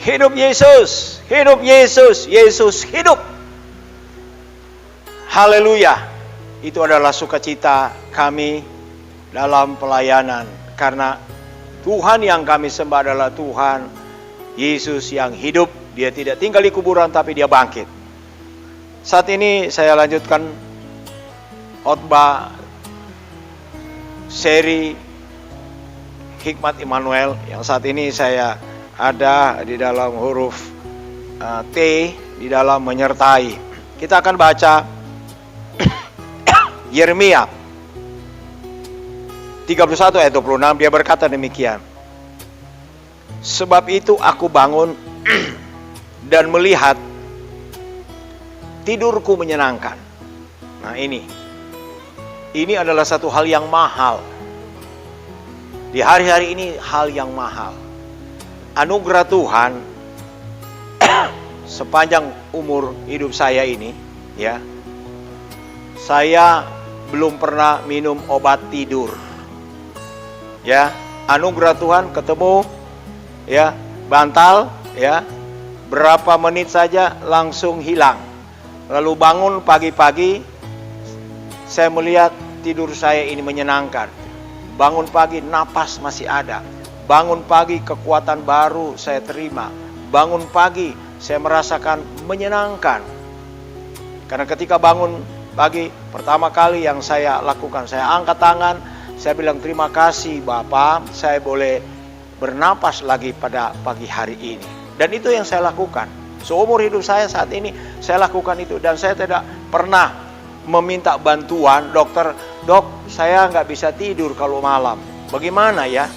Hidup Yesus, hidup Yesus, Yesus hidup. Haleluya. Itu adalah sukacita kami dalam pelayanan. Karena Tuhan yang kami sembah adalah Tuhan Yesus yang hidup. Dia tidak tinggal di kuburan tapi dia bangkit. Saat ini saya lanjutkan khotbah seri Hikmat Immanuel yang saat ini saya ada di dalam huruf T di dalam menyertai. Kita akan baca Yeremia 31 ayat 26. Dia berkata demikian. Sebab itu aku bangun dan melihat tidurku menyenangkan. Nah ini adalah satu hal yang mahal. Di hari-hari ini hal yang mahal. Anugerah Tuhan sepanjang umur hidup saya ini, ya, saya belum pernah minum obat tidur. Ya, anugerah Tuhan ketemu, ya, bantal, ya, berapa menit saja langsung hilang. Lalu bangun pagi-pagi, saya melihat tidur saya ini menyenangkan. Bangun pagi, napas masih ada. Bangun pagi, kekuatan baru saya terima. Bangun pagi, saya merasakan menyenangkan. Karena ketika bangun pagi, pertama kali yang saya lakukan, saya angkat tangan, saya bilang terima kasih Bapak, saya boleh bernapas lagi pada pagi hari ini. Dan itu yang saya lakukan. Seumur hidup saya saat ini, saya lakukan itu. Dan saya tidak pernah meminta bantuan dokter, dok saya nggak bisa tidur kalau malam. Bagaimana ya?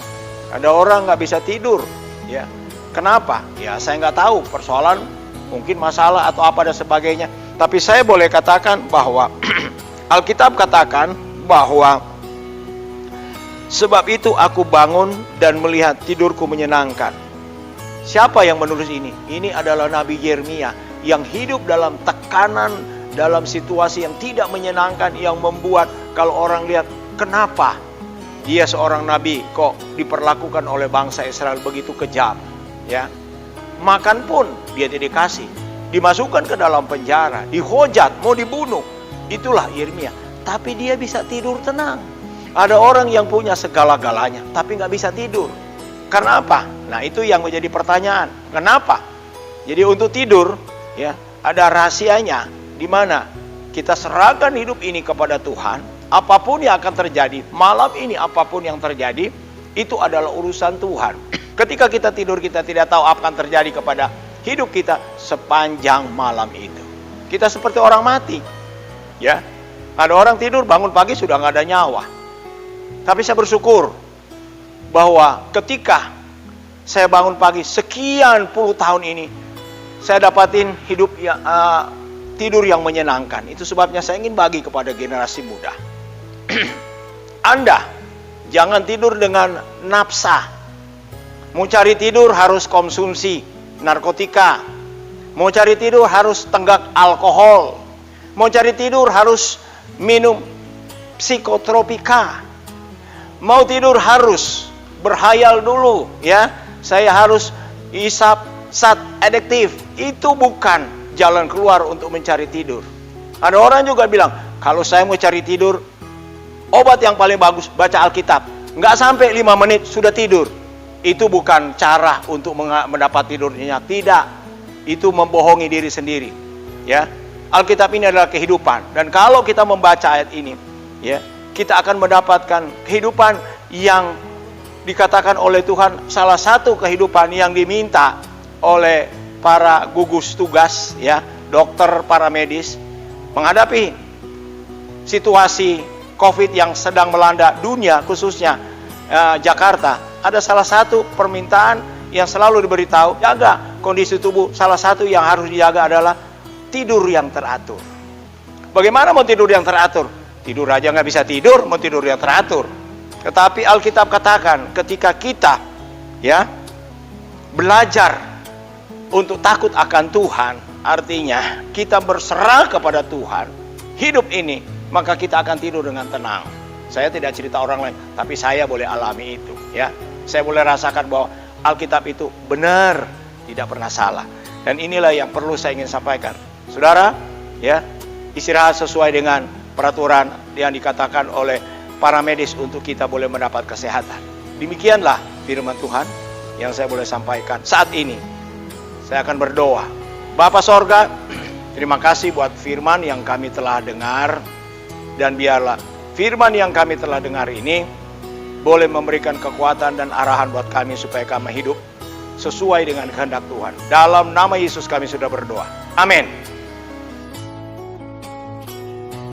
Ada orang nggak bisa tidur, ya. Kenapa? Ya saya nggak tahu, persoalan mungkin masalah atau apa dan sebagainya. Tapi saya boleh katakan bahwa Alkitab katakan bahwa sebab itu aku bangun dan melihat tidurku menyenangkan. Siapa yang menulis ini? Ini adalah Nabi Yeremia yang hidup dalam tekanan, dalam situasi yang tidak menyenangkan, yang membuat kalau orang lihat kenapa dia seorang nabi kok diperlakukan oleh bangsa Israel begitu kejam, ya. Makan pun dia tidak dikasih, dimasukkan ke dalam penjara, dihujat, mau dibunuh. Itulah Yeremia. Tapi dia bisa tidur tenang. Ada orang yang punya segala-galanya tapi nggak bisa tidur. Karena apa? Nah itu yang menjadi pertanyaan. Kenapa? Jadi untuk tidur, ya, ada rahasianya. Di mana kita serahkan hidup ini kepada Tuhan. Apapun yang akan terjadi malam ini, apapun yang terjadi, itu adalah urusan Tuhan. Ketika kita tidur, kita tidak tahu apa akan terjadi kepada hidup kita sepanjang malam itu. Kita seperti orang mati, ya. Ada orang tidur, bangun pagi sudah nggak ada nyawa. Tapi saya bersyukur bahwa ketika saya bangun pagi sekian puluh tahun ini, saya dapatin hidup yang tidur yang menyenangkan. Itu sebabnya saya ingin bagi kepada generasi muda. Anda jangan tidur dengan nafsa. Mau cari tidur harus konsumsi narkotika. Mau cari tidur harus tenggak alkohol. Mau cari tidur harus minum psikotropika. Mau tidur harus berhayal dulu, ya. Saya harus isap zat adiktif. Itu bukan jalan keluar untuk mencari tidur. Ada orang juga bilang, kalau saya mau cari tidur, obat yang paling bagus baca Alkitab. Nggak sampai 5 menit sudah tidur. Itu bukan cara untuk mendapat tidurnya. Tidak. Itu membohongi diri sendiri, ya. Alkitab ini adalah kehidupan. Dan kalau kita membaca ayat ini, ya, kita akan mendapatkan kehidupan yang dikatakan oleh Tuhan, salah satu kehidupan yang diminta oleh para gugus tugas, ya, dokter, para medis, menghadapi situasi COVID yang sedang melanda dunia, khususnya Jakarta. Ada salah satu permintaan yang selalu diberitahu, jaga kondisi tubuh. Salah satu yang harus dijaga adalah tidur yang teratur. Bagaimana mau tidur yang teratur? Tidur aja nggak bisa tidur, mau tidur yang teratur. Tetapi Alkitab katakan ketika kita, ya, belajar untuk takut akan Tuhan, artinya kita berserah kepada Tuhan, hidup ini, maka kita akan tidur dengan tenang. Saya tidak cerita orang lain, tapi saya boleh alami itu, ya. Saya boleh rasakan bahwa Alkitab itu benar, tidak pernah salah. Dan inilah yang perlu saya ingin sampaikan. Saudara, ya, istirahat sesuai dengan peraturan yang dikatakan oleh para medis untuk kita boleh mendapat kesehatan. Demikianlah firman Tuhan yang saya boleh sampaikan saat ini. Saya akan berdoa. Bapa sorga, terima kasih buat firman yang kami telah dengar. Dan biarlah firman yang kami telah dengar ini boleh memberikan kekuatan dan arahan buat kami supaya kami hidup sesuai dengan kehendak Tuhan. Dalam nama Yesus kami sudah berdoa. Amin.